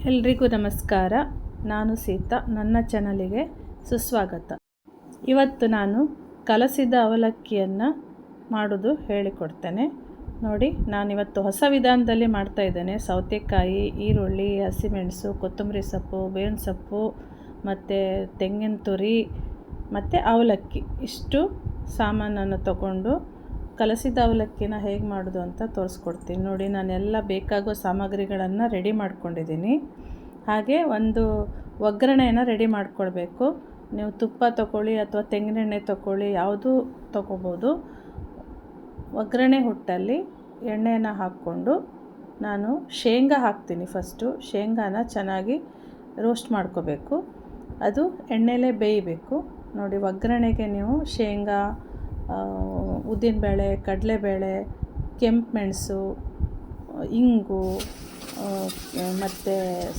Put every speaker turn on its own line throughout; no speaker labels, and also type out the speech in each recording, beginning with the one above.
ಎಲ್ರಿಗೂ ನಮಸ್ಕಾರ. ನಾನು ಸೀತಾ. ನನ್ನ ಚಾನಲಿಗೆ ಸುಸ್ವಾಗತ. ಇವತ್ತು ನಾನು ಕಲಸಿದ ಅವಲಕ್ಕಿಯನ್ನು ಮಾಡೋದು ಹೇಳಿಕೊಡ್ತೇನೆ. ನೋಡಿ, ನಾನಿವತ್ತು ಹೊಸ ವಿಧಾನದಲ್ಲಿ ಮಾಡ್ತಾಯಿದ್ದೇನೆ. ಸೌತೆಕಾಯಿ, ಈರುಳ್ಳಿ, ಹಸಿಮೆಣಸು, ಕೊತ್ತಂಬರಿ ಸೊಪ್ಪು, ಬೇವಿನ ಸೊಪ್ಪು ಮತ್ತು ತೆಂಗಿನ ತುರಿ ಮತ್ತು ಅವಲಕ್ಕಿ ಇಷ್ಟು ಸಾಮಾನನ್ನು ತಗೊಂಡು ಕಲಸಿದ ಅವಲಕ್ಕಿನ ಹೇಗೆ ಮಾಡೋದು ಅಂತ ತೋರಿಸ್ಕೊಡ್ತೀನಿ. ನೋಡಿ, ನಾನೆಲ್ಲ ಬೇಕಾಗೋ ಸಾಮಗ್ರಿಗಳನ್ನು ರೆಡಿ ಮಾಡ್ಕೊಂಡಿದ್ದೀನಿ. ಹಾಗೆ ಒಂದು ಒಗ್ಗರಣೆಯನ್ನು ರೆಡಿ ಮಾಡ್ಕೊಳ್ಬೇಕು. ನೀವು ತುಪ್ಪ ತಗೊಳ್ಳಿ ಅಥವಾ ತೆಂಗಿನೆಣ್ಣೆ ತಗೊಳ್ಳಿ, ಯಾವುದೂ ತಗೋಬೋದು. ಒಗ್ಗರಣೆ ಹುಟ್ಟಲ್ಲಿ ಎಣ್ಣೆಯನ್ನು ಹಾಕ್ಕೊಂಡು ನಾನು ಶೇಂಗಾ ಹಾಕ್ತೀನಿ. ಫಸ್ಟು ಶೇಂಗಾನ ಚೆನ್ನಾಗಿ ರೋಸ್ಟ್ ಮಾಡ್ಕೋಬೇಕು. ಅದು ಎಣ್ಣೆಲೇ ಬೇಯಬೇಕು. ನೋಡಿ, ಒಗ್ಗರಣೆಗೆ ನೀವು ಶೇಂಗಾ, ಉದ್ದಿನಬೇಳೆ, ಕಡಲೆಬೇಳೆ, ಕೆಂಪು ಮೆಣಸು, ಇಂಗು ಮತ್ತು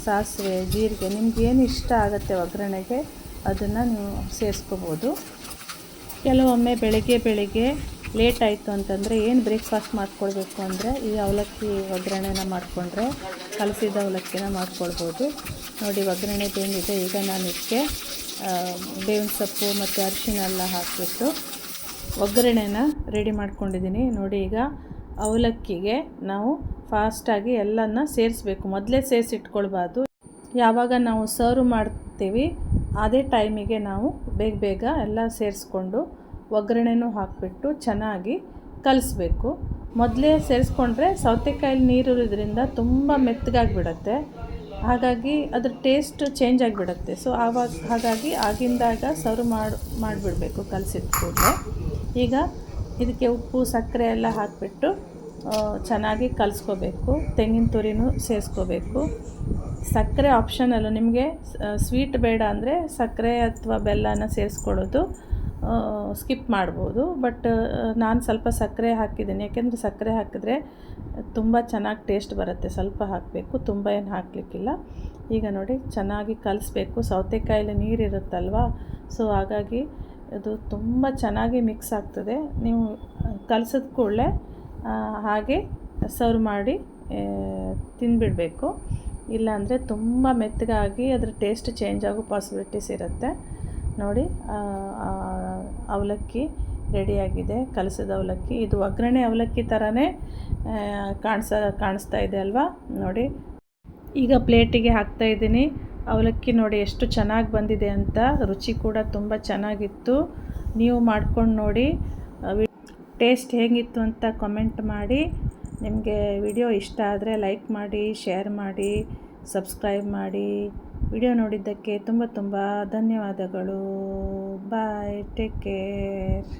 ಸಾಸಿವೆ, ಜೀರಿಗೆ, ನಿಮಗೇನು ಇಷ್ಟ ಆಗುತ್ತೆ ಒಗ್ಗರಣೆಗೆ ಅದನ್ನು ನೀವು ಸೇರಿಸ್ಕೋಬೋದು. ಕೆಲವೊಮ್ಮೆ ಬೆಳಗ್ಗೆ ಲೇಟ್ ಆಯಿತು ಅಂತಂದರೆ ಏನು ಬ್ರೇಕ್ಫಾಸ್ಟ್ ಮಾಡ್ಕೊಳ್ಬೇಕು ಅಂದರೆ ಈ ಅವಲಕ್ಕಿ ಒಗ್ಗರಣೆನ ಮಾಡಿಕೊಂಡ್ರೆ ಕಲಸಿದ ಅವಲಕ್ಕಿನ ಮಾಡ್ಕೊಳ್ಬೋದು. ನೋಡಿ, ಒಗ್ಗರಣೆ ಬೆಂದಿದೆ. ಈಗ ನಾನು ಇದಕ್ಕೆ ಬೇವಿನ ಸೊಪ್ಪು ಮತ್ತು ಅರಿಶಿಣ ಎಲ್ಲ ಹಾಕಿಬಿಟ್ಟು ಒಗ್ಗರಣೆನ ರೆಡಿ ಮಾಡ್ಕೊಂಡಿದ್ದೀನಿ. ನೋಡಿ, ಈಗ ಅವಲಕ್ಕಿಗೆ ನಾವು ಫಾಸ್ಟಾಗಿ ಎಲ್ಲನ ಸೇರಿಸ್ಬೇಕು. ಮೊದಲೇ ಸೇರಿಸಿಟ್ಕೊಳ್ಬಾರ್ದು. ಯಾವಾಗ ನಾವು ಸರ್ವ್ ಮಾಡ್ತೀವಿ ಅದೇ ಟೈಮಿಗೆ ನಾವು ಬೇಗ ಎಲ್ಲ ಸೇರಿಸ್ಕೊಂಡು ಒಗ್ಗರಣೆನೂ ಹಾಕಿಬಿಟ್ಟು ಚೆನ್ನಾಗಿ ಕಲಿಸ್ಬೇಕು. ಮೊದಲೇ ಸೇರಿಸ್ಕೊಂಡ್ರೆ ಸೌತೆಕಾಯಲ್ಲಿ ನೀರಿರೋದ್ರಿಂದ ತುಂಬ ಮೆತ್ತಗಾಗಿಬಿಡತ್ತೆ. ಹಾಗಾಗಿ ಅದ್ರ ಟೇಸ್ಟ್ ಚೇಂಜ್ ಆಗಿಬಿಡುತ್ತೆ. ಸೊ ಹಾಗಾಗಿ ಆಗಿಂದಾಗ ಸರ್ವ್ ಮಾಡಿಬಿಡಬೇಕು ಕಲಸಿದ ಕೂಡಲೇ. ಈಗ ಇದಕ್ಕೆ ಉಪ್ಪು, ಸಕ್ಕರೆ ಎಲ್ಲ ಹಾಕಿಬಿಟ್ಟು ಚೆನ್ನಾಗಿ ಕಲಿಸ್ಕೋಬೇಕು. ತೆಂಗಿನ ತುರಿನೂ ಸೇರಿಸ್ಕೋಬೇಕು. ಸಕ್ಕರೆ ಆಪ್ಷನಲ್ಲು. ನಿಮಗೆ ಸ್ವೀಟ್ ಬೇಡ ಅಂದರೆ ಸಕ್ಕರೆ ಅಥವಾ ಬೆಲ್ಲನ ಸೇರಿಸ್ಕೊಳ್ಳೋದು ಸ್ಕಿಪ್ ಮಾಡ್ಬೋದು. ಬಟ್ ನಾನು ಸ್ವಲ್ಪ ಸಕ್ಕರೆ ಹಾಕಿದ್ದೀನಿ. ಯಾಕೆಂದರೆ ಸಕ್ಕರೆ ಹಾಕಿದ್ರೆ ತುಂಬ ಚೆನ್ನಾಗಿ ಟೇಸ್ಟ್ ಬರುತ್ತೆ. ಸ್ವಲ್ಪ ಹಾಕಬೇಕು, ತುಂಬ ಏನು ಹಾಕಲಿಕ್ಕಿಲ್ಲ. ಈಗ ನೋಡಿ, ಚೆನ್ನಾಗಿ ಕಲಿಸ್ಬೇಕು. ಸೌತೆಕಾಯಲ್ಲಿ ನೀರಿರುತ್ತಲ್ವ, ಸೊ ಹಾಗಾಗಿ ಅದು ತುಂಬ ಚೆನ್ನಾಗಿ ಮಿಕ್ಸ್ ಆಗ್ತದೆ. ನೀವು ಕಲಸಿದ ಕೂಡಲೇ ಹಾಗೆ ಸರ್ವ್ ಮಾಡಿ ತಿಂದುಬಿಡಬೇಕು. ಇಲ್ಲಾಂದರೆ ತುಂಬ ಮೆತ್ತಗಾಗಿ ಅದರ ಟೇಸ್ಟ್ ಚೇಂಜ್ ಆಗೋ ಪಾಸಿಬಿಲಿಟೀಸ್ ಇರುತ್ತೆ. ನೋಡಿ, ಅವಲಕ್ಕಿ ರೆಡಿಯಾಗಿದೆ. ಕಲಸಿದ ಅವಲಕ್ಕಿ. ಇದು ಒಗ್ಗರಣೆ ಅವಲಕ್ಕಿ ಥರನೇ ಕಾಣಿಸ್ತಾ ಇದೆ ಅಲ್ವಾ? ನೋಡಿ, ಈಗ ಪ್ಲೇಟಿಗೆ ಹಾಕ್ತಾಯಿದ್ದೀನಿ. ಅವಲಕ್ಕಿ ನೋಡಿ ಎಷ್ಟು ಚೆನ್ನಾಗಿ ಬಂದಿದೆ ಅಂತ. ರುಚಿ ಕೂಡ ತುಂಬ ಚೆನ್ನಾಗಿತ್ತು. ನೀವು ಮಾಡ್ಕೊಂಡು ನೋಡಿ. ಟೇಸ್ಟ್ ಹೇಗಿತ್ತು ಅಂತ ಕಮೆಂಟ್ ಮಾಡಿ. ನಿಮಗೆ ವಿಡಿಯೋ ಇಷ್ಟ ಆದರೆ ಲೈಕ್ ಮಾಡಿ, ಶೇರ್ ಮಾಡಿ, ಸಬ್ಸ್ಕ್ರೈಬ್ ಮಾಡಿ. ವಿಡಿಯೋ ನೋಡಿದ್ದಕ್ಕೆ ತುಂಬ ಧನ್ಯವಾದಗಳು. ಬಾಯ್, ಟೇಕ್ ಕೇರ್.